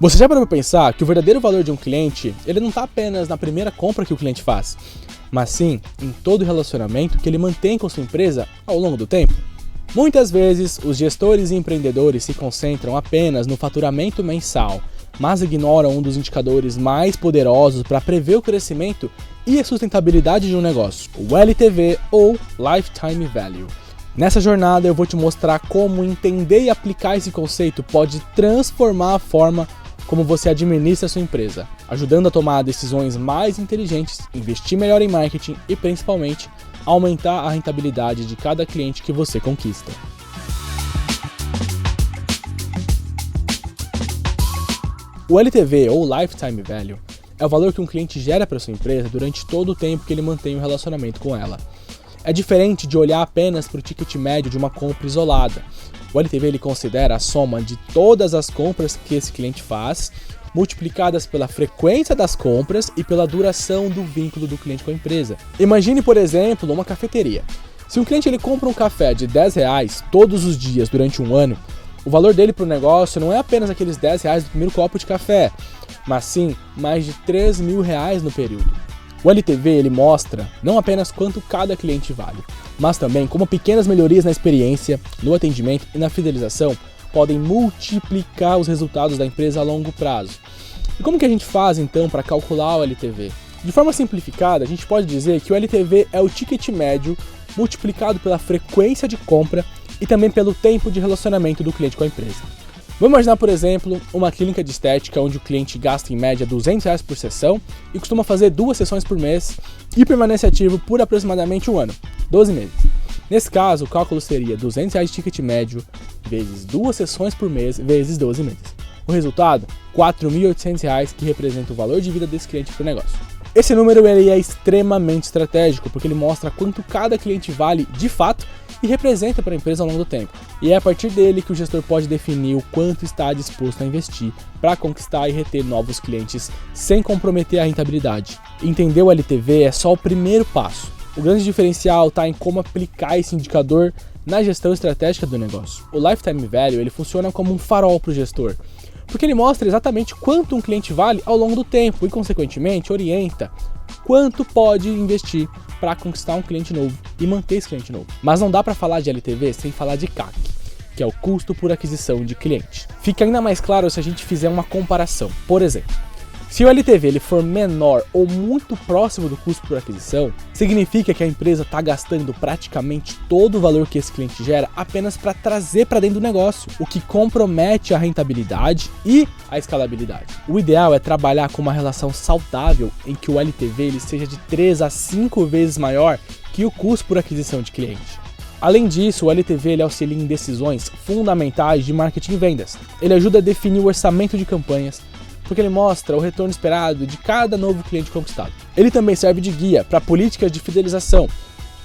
Você já parou para pensar que o verdadeiro valor de um cliente, ele não está apenas na primeira compra que o cliente faz, mas sim em todo o relacionamento que ele mantém com sua empresa ao longo do tempo? Muitas vezes, os gestores e empreendedores se concentram apenas no faturamento mensal, mas ignoram um dos indicadores mais poderosos para prever o crescimento e a sustentabilidade de um negócio, o LTV ou Lifetime Value. Nessa jornada eu vou te mostrar como entender e aplicar esse conceito pode transformar a forma como você administra a sua empresa, ajudando a tomar decisões mais inteligentes, investir melhor em marketing e, principalmente, aumentar a rentabilidade de cada cliente que você conquista. O LTV, ou Lifetime Value, é o valor que um cliente gera para sua empresa durante todo o tempo que ele mantém um relacionamento com ela. É diferente de olhar apenas para o ticket médio de uma compra isolada. O LTV ele considera a soma de todas as compras que esse cliente faz, multiplicadas pela frequência das compras e pela duração do vínculo do cliente com a empresa. Imagine, por exemplo, uma cafeteria. Se um cliente ele compra um café de R$10 todos os dias durante um ano, o valor dele para o negócio não é apenas aqueles R$10 do primeiro copo de café, mas sim mais de R$3.000 no período. O LTV ele mostra não apenas quanto cada cliente vale, mas também como pequenas melhorias na experiência, no atendimento e na fidelização podem multiplicar os resultados da empresa a longo prazo. E como que a gente faz então para calcular o LTV? De forma simplificada, a gente pode dizer que o LTV é o ticket médio multiplicado pela frequência de compra e também pelo tempo de relacionamento do cliente com a empresa. Vamos imaginar, por exemplo, uma clínica de estética onde o cliente gasta em média R$200 por sessão e costuma fazer 2 sessões por mês e permanece ativo por aproximadamente um ano, 12 meses. Nesse caso, o cálculo seria R$200 de ticket médio vezes 2 sessões por mês vezes 12 meses. O resultado, R$4.800, que representa o valor de vida desse cliente para o negócio. Esse número ele é extremamente estratégico porque ele mostra quanto cada cliente vale de fato e representa para a empresa ao longo do tempo. E é a partir dele que o gestor pode definir o quanto está disposto a investir para conquistar e reter novos clientes sem comprometer a rentabilidade. Entender o LTV é só o primeiro passo. O grande diferencial está em como aplicar esse indicador na gestão estratégica do negócio. O Lifetime Value ele funciona como um farol para o gestor, porque ele mostra exatamente quanto um cliente vale ao longo do tempo e, consequentemente, orienta quanto pode investir para conquistar um cliente novo e manter esse cliente novo. Mas não dá para falar de LTV sem falar de CAC, que é o custo por aquisição de cliente. Fica ainda mais claro se a gente fizer uma comparação. Por exemplo, se o LTV ele for menor ou muito próximo do custo por aquisição, significa que a empresa está gastando praticamente todo o valor que esse cliente gera apenas para trazer para dentro do negócio, o que compromete a rentabilidade e a escalabilidade. O ideal é trabalhar com uma relação saudável em que o LTV ele seja de 3 a 5 vezes maior que o custo por aquisição de cliente. Além disso, o LTV ele auxilia em decisões fundamentais de marketing e vendas. Ele ajuda a definir o orçamento de campanhas, porque ele mostra o retorno esperado de cada novo cliente conquistado. Ele também serve de guia para políticas de fidelização,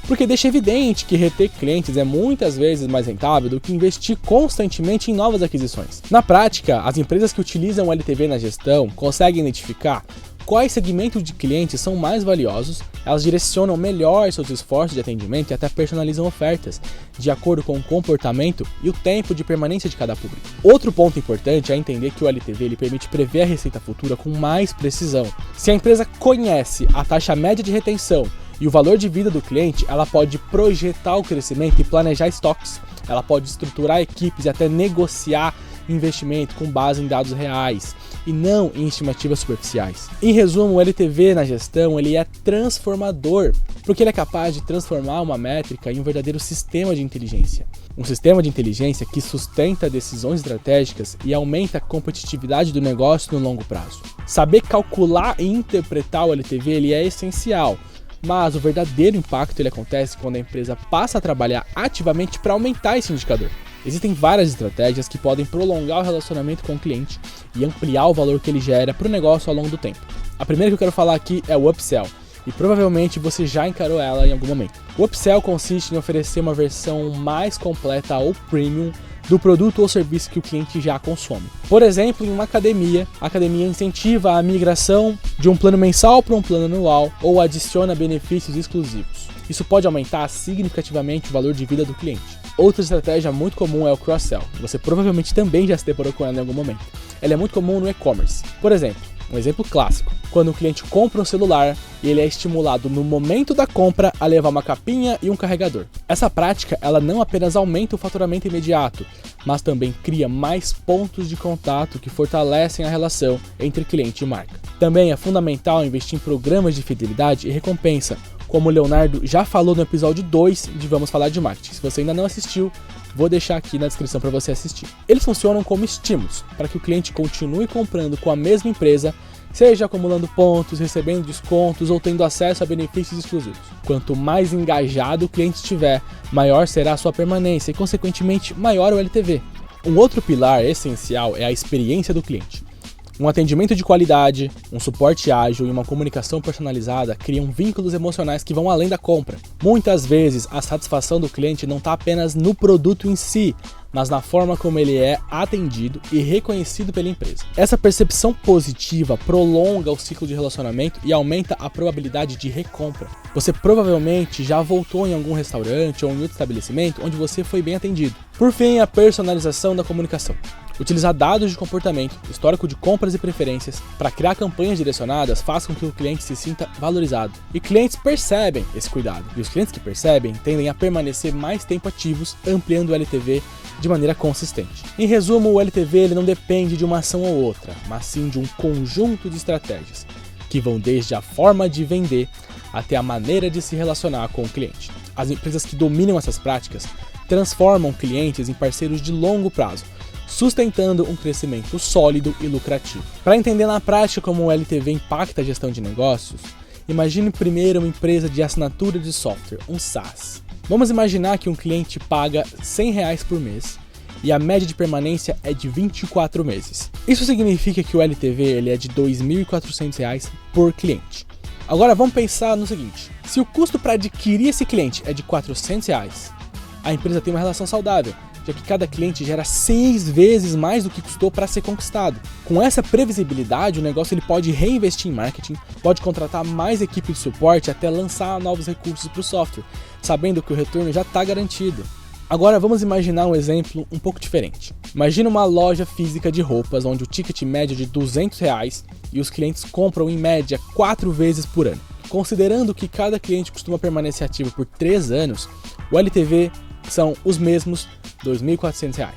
porque deixa evidente que reter clientes é muitas vezes mais rentável do que investir constantemente em novas aquisições. Na prática, as empresas que utilizam o LTV na gestão conseguem identificar quais segmentos de clientes são mais valiosos, elas direcionam melhor seus esforços de atendimento e até personalizam ofertas, de acordo com o comportamento e o tempo de permanência de cada público. Outro ponto importante é entender que o LTV ele permite prever a receita futura com mais precisão. Se a empresa conhece a taxa média de retenção e o valor de vida do cliente, ela pode projetar o crescimento e planejar estoques. Ela pode estruturar equipes e até negociar investimento com base em dados reais e não em estimativas superficiais. Em resumo, o LTV na gestão ele é transformador, porque ele é capaz de transformar uma métrica em um verdadeiro sistema de inteligência. Um sistema de inteligência que sustenta decisões estratégicas e aumenta a competitividade do negócio no longo prazo. Saber calcular e interpretar o LTV ele é essencial, mas o verdadeiro impacto ele acontece quando a empresa passa a trabalhar ativamente para aumentar esse indicador. Existem várias estratégias que podem prolongar o relacionamento com o cliente e ampliar o valor que ele gera para o negócio ao longo do tempo. A primeira que eu quero falar aqui é o upsell, e provavelmente você já encarou ela em algum momento. O upsell consiste em oferecer uma versão mais completa ou premium do produto ou serviço que o cliente já consome. Por exemplo, em uma academia, a academia incentiva a migração de um plano mensal para um plano anual ou adiciona benefícios exclusivos. Isso pode aumentar significativamente o valor de vida do cliente. Outra estratégia muito comum é o cross-sell. Você provavelmente também já se deparou com ela em algum momento. Ela é muito comum no e-commerce. Por exemplo, um exemplo clássico, quando o cliente compra um celular e ele é estimulado no momento da compra a levar uma capinha e um carregador. Essa prática, ela não apenas aumenta o faturamento imediato, mas também cria mais pontos de contato que fortalecem a relação entre cliente e marca. Também é fundamental investir em programas de fidelidade e recompensa, como o Leonardo já falou no episódio 2 de Vamos Falar de Marketing. Se você ainda não assistiu, vou deixar aqui na descrição para você assistir. Eles funcionam como estímulos para que o cliente continue comprando com a mesma empresa, seja acumulando pontos, recebendo descontos ou tendo acesso a benefícios exclusivos. Quanto mais engajado o cliente estiver, maior será a sua permanência e, consequentemente, maior o LTV. Um outro pilar essencial é a experiência do cliente. Um atendimento de qualidade, um suporte ágil e uma comunicação personalizada criam vínculos emocionais que vão além da compra. Muitas vezes, a satisfação do cliente não está apenas no produto em si, mas na forma como ele é atendido e reconhecido pela empresa. Essa percepção positiva prolonga o ciclo de relacionamento e aumenta a probabilidade de recompra. Você provavelmente já voltou em algum restaurante ou em outro estabelecimento onde você foi bem atendido. Por fim, a personalização da comunicação. Utilizar dados de comportamento, histórico de compras e preferências para criar campanhas direcionadas faz com que o cliente se sinta valorizado. E clientes percebem esse cuidado. E os clientes que percebem tendem a permanecer mais tempo ativos, ampliando o LTV de maneira consistente. Em resumo, o LTV ele não depende de uma ação ou outra, mas sim de um conjunto de estratégias, que vão desde a forma de vender até a maneira de se relacionar com o cliente. As empresas que dominam essas práticas transformam clientes em parceiros de longo prazo, sustentando um crescimento sólido e lucrativo. Para entender na prática como o LTV impacta a gestão de negócios, imagine primeiro uma empresa de assinatura de software, um SaaS. Vamos imaginar que um cliente paga R$100 por mês e a média de permanência é de 24 meses. Isso significa que o LTV ele é de R$2.400 por cliente. Agora vamos pensar no seguinte, se o custo para adquirir esse cliente é de R$400, a empresa tem uma relação saudável, já que cada cliente gera 6 vezes mais do que custou para ser conquistado. Com essa previsibilidade, o negócio ele pode reinvestir em marketing, pode contratar mais equipe de suporte até lançar novos recursos para o software, sabendo que o retorno já está garantido. Agora vamos imaginar um exemplo um pouco diferente. Imagina uma loja física de roupas onde o ticket médio é de R$200 e os clientes compram em média 4 vezes por ano. Considerando que cada cliente costuma permanecer ativo por 3 anos, o LTV são os mesmos R$2.400.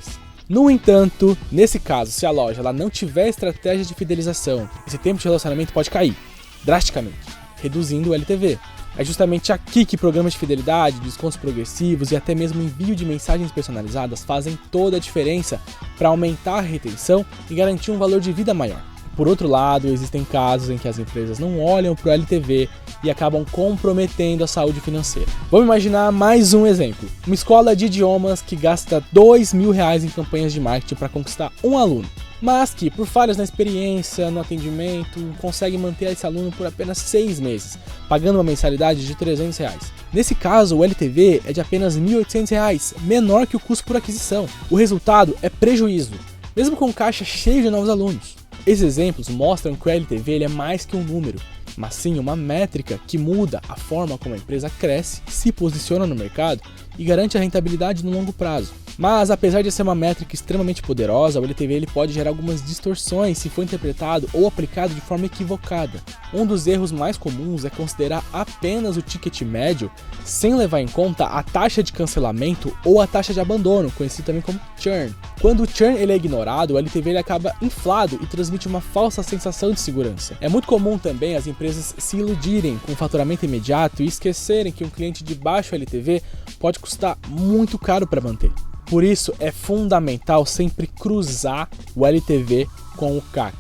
No entanto, nesse caso, se a loja ela não tiver estratégia de fidelização, esse tempo de relacionamento pode cair drasticamente, reduzindo o LTV. É justamente aqui que programas de fidelidade, descontos progressivos e até mesmo envio de mensagens personalizadas fazem toda a diferença para aumentar a retenção e garantir um valor de vida maior. Por outro lado, existem casos em que as empresas não olham para o LTV e acabam comprometendo a saúde financeira. Vamos imaginar mais um exemplo. Uma escola de idiomas que gasta R$2.000 em campanhas de marketing para conquistar um aluno, mas que, por falhas na experiência, no atendimento, consegue manter esse aluno por apenas 6 meses, pagando uma mensalidade de R$300. Nesse caso, o LTV é de apenas R$1.800, menor que o custo por aquisição. O resultado é prejuízo, mesmo com caixa cheio de novos alunos. Esses exemplos mostram que o LTV ele é mais que um número, mas sim uma métrica que muda a forma como a empresa cresce, se posiciona no mercado e garante a rentabilidade no longo prazo. Mas apesar de ser uma métrica extremamente poderosa, o LTV ele pode gerar algumas distorções se for interpretado ou aplicado de forma equivocada. Um dos erros mais comuns é considerar apenas o ticket médio sem levar em conta a taxa de cancelamento ou a taxa de abandono, conhecido também como churn. Quando o churn ele é ignorado, o LTV ele acaba inflado e transmite uma falsa sensação de segurança. É muito comum também as empresas se iludirem com o faturamento imediato e esquecerem que um cliente de baixo LTV pode custar muito caro para manter. Por isso, é fundamental sempre cruzar o LTV com o CAC,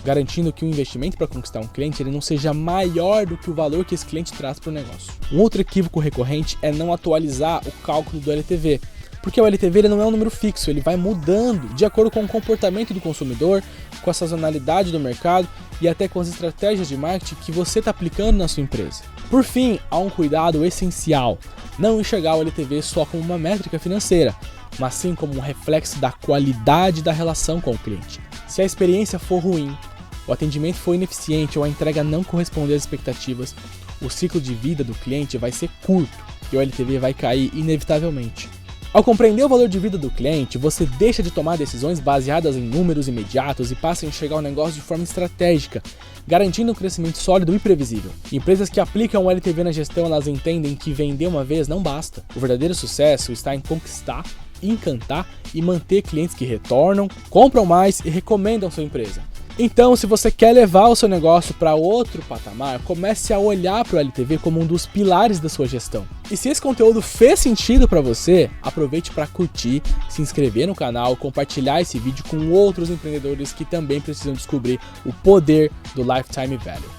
garantindo que o investimento para conquistar um cliente ele não seja maior do que o valor que esse cliente traz para o negócio. Um outro equívoco recorrente é não atualizar o cálculo do LTV, porque o LTV ele não é um número fixo, ele vai mudando de acordo com o comportamento do consumidor, com a sazonalidade do mercado e até com as estratégias de marketing que você está aplicando na sua empresa. Por fim, há um cuidado essencial, não enxergar o LTV só como uma métrica financeira, mas sim como um reflexo da qualidade da relação com o cliente. Se a experiência for ruim, o atendimento for ineficiente ou a entrega não corresponder às expectativas, o ciclo de vida do cliente vai ser curto e o LTV vai cair inevitavelmente. Ao compreender o valor de vida do cliente, você deixa de tomar decisões baseadas em números imediatos e passa a enxergar o negócio de forma estratégica, garantindo um crescimento sólido e previsível. Empresas que aplicam o LTV na gestão, elas entendem que vender uma vez não basta. O verdadeiro sucesso está em conquistar, encantar e manter clientes que retornam, compram mais e recomendam sua empresa. Então, se você quer levar o seu negócio para outro patamar, comece a olhar para o LTV como um dos pilares da sua gestão. E se esse conteúdo fez sentido para você, aproveite para curtir, se inscrever no canal, compartilhar esse vídeo com outros empreendedores que também precisam descobrir o poder do Lifetime Value.